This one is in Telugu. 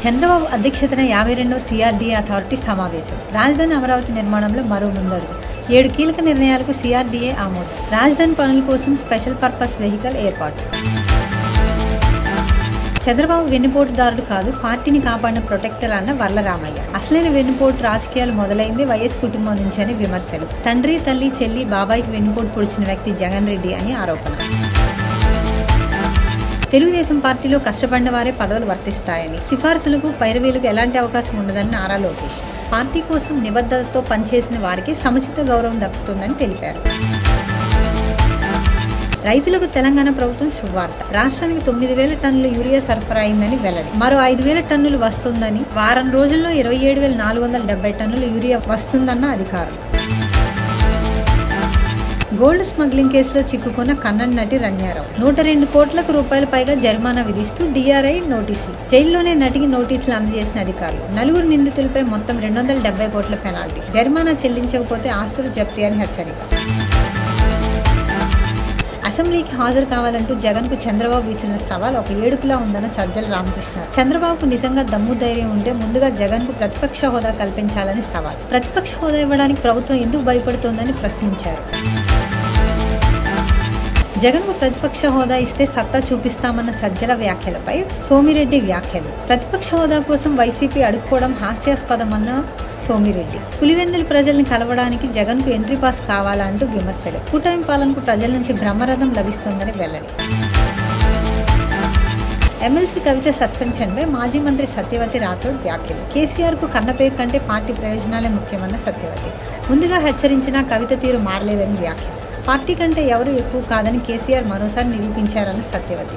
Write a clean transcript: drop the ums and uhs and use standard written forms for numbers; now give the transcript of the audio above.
చంద్రబాబు అధ్యక్షతన 52వ సిఆర్డీఏ అథారిటీ సమావేశం. రాజధాని అమరావతి నిర్మాణంలో మరో ముందడుగు. 7 కీలక నిర్ణయాలకు సిఆర్డీఏ ఆమోదం. రాజధాని పనుల కోసం స్పెషల్ పర్పస్ వెహికల్ ఏర్పాటు. చంద్రబాబు వెన్నుపోటుదారుడు కాదు, పార్టీని కాపాడిన ప్రొటెక్టర్ అన్న వర్లరామయ్య. అసలైన వెన్నుపోటు రాజకీయాలు మొదలైంది వైఎస్ కుటుంబం నుంచని విమర్శలు. తండ్రి, తల్లి, చెల్లి, బాబాయికి వెన్నుపోటు పొడిచిన వ్యక్తి జగన్ రెడ్డి అని ఆరోపణ. తెలుగుదేశం పార్టీలో కష్టపడిన వారే పదవులు వర్తిస్తాయని, సిఫార్సులకు పైరవీలకు ఎలాంటి అవకాశం ఉండదని నారా లోకేష్. పార్టీ కోసం నిబద్ధతతో పనిచేసిన వారికి సముచిత గౌరవం దక్కుతుందని తెలిపారు. రైతులకు తెలంగాణ ప్రభుత్వం శుభవార్త. రాష్ట్రానికి 9,000 టన్నుల యూరియా సరఫరా అయిందని వెల్లడి. మరో 5,000 టన్నులు వస్తుందని, వారం రోజుల్లో 27,470 టన్నుల యూరియా వస్తుందన్న అధికారులు. గోల్డ్ స్మగ్లింగ్ కేసులో చిక్కుకున్న కన్నడ నటి రన్యారావు 102 కోట్ల రూపాయల పైగా జరిమానా విధిస్తూ DRI నోటీసులు. జైల్లోనే నటికి నోటీసులు అందజేసిన అధికారులు. 4 నిందితులపై మొత్తం 270 కోట్ల పెనాల్టీ. జరిమానా చెల్లించకపోతే ఆస్తులు జప్తీ అని హెచ్చరిక. అసెంబ్లీకి హాజరు కావాలంటూ జగన్ కు చంద్రబాబు విసిరిన సవాల్ ఒక ఏడుపులా ఉందన్న సజ్జల రామకృష్ణ. చంద్రబాబుకు నిజంగా దమ్ము ధైర్యం ఉంటే ముందుగా జగన్ కు ప్రతిపక్ష హోదా కల్పించాలని సవాల్. ప్రతిపక్ష హోదా ఇవ్వడానికి ప్రభుత్వం ఎందుకు భయపడుతోందని ప్రశ్నించారు. జగన్ కు ప్రతిపక్ష హోదా ఇస్తే సత్తా చూపిస్తామన్న సజ్జల వ్యాఖ్యలపై సోమిరెడ్డి వ్యాఖ్యలు. ప్రతిపక్ష హోదా కోసం వైసీపీ అడుక్కోవడం హాస్యాస్పదమన్న సోమిరెడ్డి. పులివెందుల ప్రజల్ని కలవడానికి జగన్ కు ఎంట్రీ పాస్ కావాలా అంటూ విమర్శలు. కూటమి పాలనకు ప్రజల నుంచి బ్రహ్మరథం లభిస్తోందని వెల్లడి. ఎమ్మెల్సీ కవిత సస్పెన్షన్ పై మాజీ మంత్రి సత్యవతి రాథోడ్ వ్యాఖ్యలు. కేసీఆర్ కు కన్నపేరు కంటే పార్టీ ప్రయోజనాలే ముఖ్యమన్న సత్యవతి. ముందుగా హెచ్చరించినా కవిత తీరు మారలేదని వ్యాఖ్యలు. పార్టీ కంటే ఎవరు ఎక్కువ కాదని కేసీఆర్ మరోసారి నిరూపించారన్న సత్యవతి.